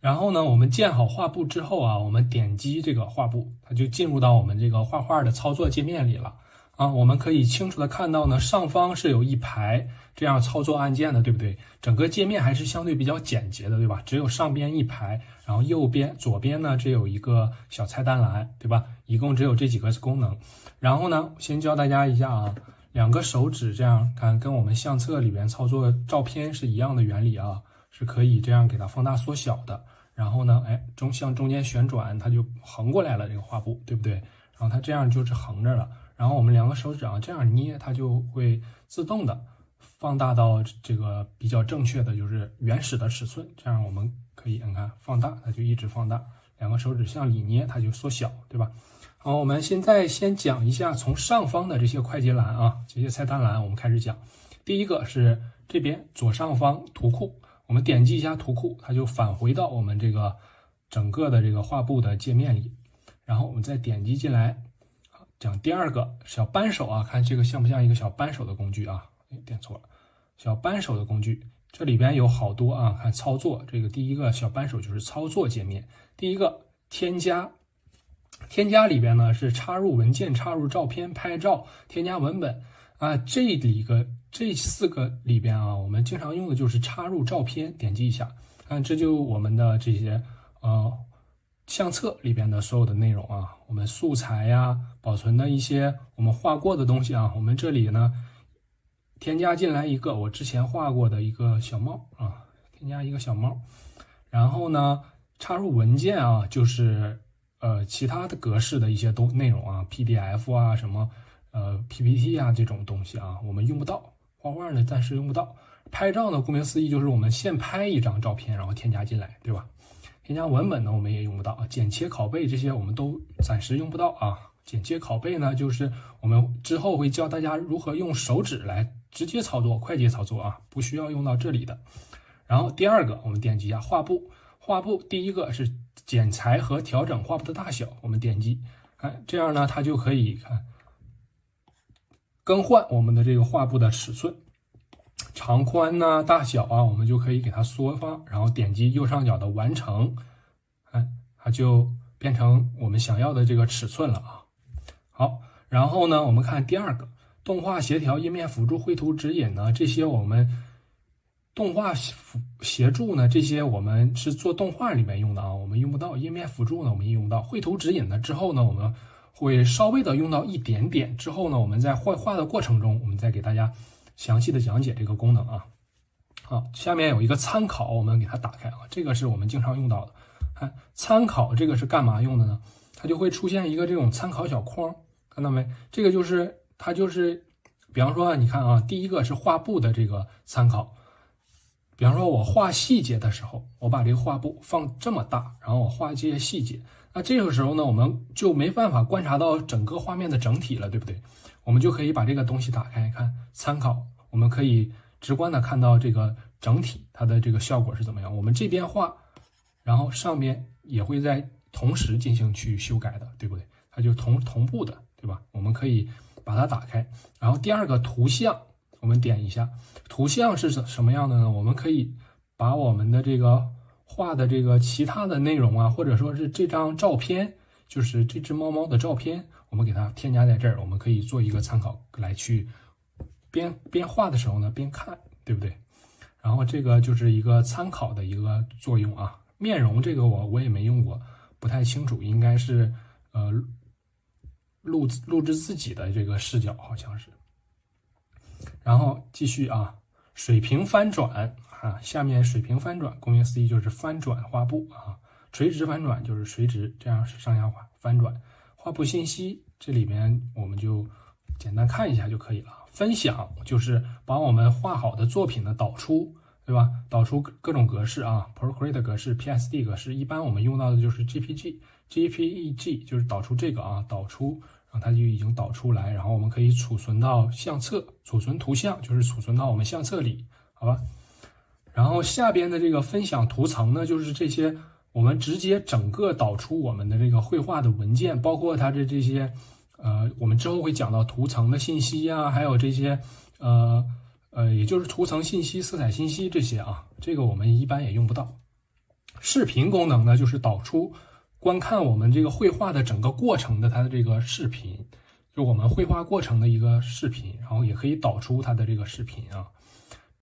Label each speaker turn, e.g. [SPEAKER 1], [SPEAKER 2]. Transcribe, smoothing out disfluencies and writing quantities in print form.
[SPEAKER 1] 然后呢，我们建好画布之后啊，我们点击这个画布，它就进入到我们这个画画的操作界面里了啊。我们可以清楚的看到呢，上方是有一排这样操作按键的，对不对？整个界面还是相对比较简洁的，对吧？只有上边一排，然后左边呢只有一个小菜单栏，对吧？一共只有这几个功能。然后呢，先教大家一下啊，两个手指这样看，跟我们相册里边操作照片是一样的原理啊，是可以这样给它放大缩小的。然后呢，向中间旋转，它就横过来了，这个画布，对不对？然后它这样就是横着了。然后我们两个手指啊这样捏，它就会自动的放大到这个比较正确的，就是原始的尺寸。这样我们可以你看放大，它就一直放大。两个手指向里捏，它就缩小，对吧？好，我们现在先讲一下从上方的这些快捷栏啊，这些菜单栏，我们开始讲。第一个是这边左上方图库。我们点击一下图库，它就返回到我们这个整个的这个画布的界面里。然后我们再点击进来，讲第二个小扳手啊，看这个像不像一个小扳手的工具啊？点错了，小扳手的工具，这里边有好多啊，看操作，这个第一个小扳手就是操作界面。第一个添加，添加里边呢是插入文件、插入照片、拍照、添加文本啊，这四个里边啊，我们经常用的就是插入照片，点击一下，看这就我们的这些相册里边的所有的内容啊，我们素材呀、保存的一些我们画过的东西啊，我们这里呢添加进来一个我之前画过的一个小猫啊，添加一个小猫，然后呢插入文件啊，就是其他的格式的一些内容啊 ，PDF 啊什么PPT 啊这种东西啊，我们用不到。画画呢暂时用不到，拍照呢顾名思义就是我们现拍一张照片然后添加进来，对吧？添加文本呢我们也用不到，剪切拷贝这些我们都暂时用不到啊。剪切拷贝呢就是我们之后会教大家如何用手指来直接操作，快捷操作啊，不需要用到这里的。然后第二个我们点击一下画布，画布第一个是剪裁和调整画布的大小，我们点击看，这样呢它就可以看更换我们的这个画布的尺寸，长宽呐、大小啊，我们就可以给它缩放，然后点击右上角的完成，它就变成我们想要的这个尺寸了啊。好，然后呢，我们看第二个动画协调、页面辅助、绘图指引呢，这些我们动画协助呢，这些我们是做动画里面用的啊，我们用不到。页面辅助呢，我们用到。绘图指引呢之后呢，我们会稍微的用到一点点，之后呢，我们在画的过程中，我们再给大家详细的讲解这个功能啊。好，下面有一个参考，我们给它打开啊，这个是我们经常用到的。看参考这个是干嘛用的呢？它就会出现一个这种参考小框，看到没？这个就是它就是，比方说你看啊，第一个是画布的这个参考。比方说我画细节的时候，我把这个画布放这么大，然后我画这些细节，那这个时候呢，我们就没办法观察到整个画面的整体了，对不对？我们就可以把这个东西打开看参考，我们可以直观的看到这个整体它的这个效果是怎么样。我们这边画，然后上面也会在同时进行去修改的，对不对？它就同步的，对吧？我们可以把它打开。然后第二个图像，我们点一下，图像是什么样的呢？我们可以把我们的这个画的这个其他的内容啊，或者说是这张照片，就是这只猫猫的照片，我们给它添加在这儿，我们可以做一个参考来去边画的时候呢边看，对不对？然后这个就是一个参考的一个作用啊。面容这个我也没用过，不太清楚，应该是录制自己的这个视角好像是。然后继续啊，水平翻转啊，下面水平翻转，顾名思义就是翻转画布啊，垂直翻转就是垂直这样上下翻转。画布信息这里面我们就简单看一下就可以了。分享就是把我们画好的作品呢导出，对吧？导出各种格式啊 ，Procreate 格式、PSD 格式，一般我们用到的就是 JPEG 就是导出这个啊，导出。然后它就已经导出来，然后我们可以储存到相册，储存图像就是储存到我们相册里，好吧？然后下边的这个分享图层呢，就是这些我们直接整个导出我们的这个绘画的文件，包括它的这些我们之后会讲到图层的信息啊，还有这些也就是图层信息、色彩信息这些啊，这个我们一般也用不到。视频功能呢，就是导出观看我们这个绘画的整个过程的它的这个视频，就我们绘画过程的一个视频，然后也可以导出它的这个视频啊。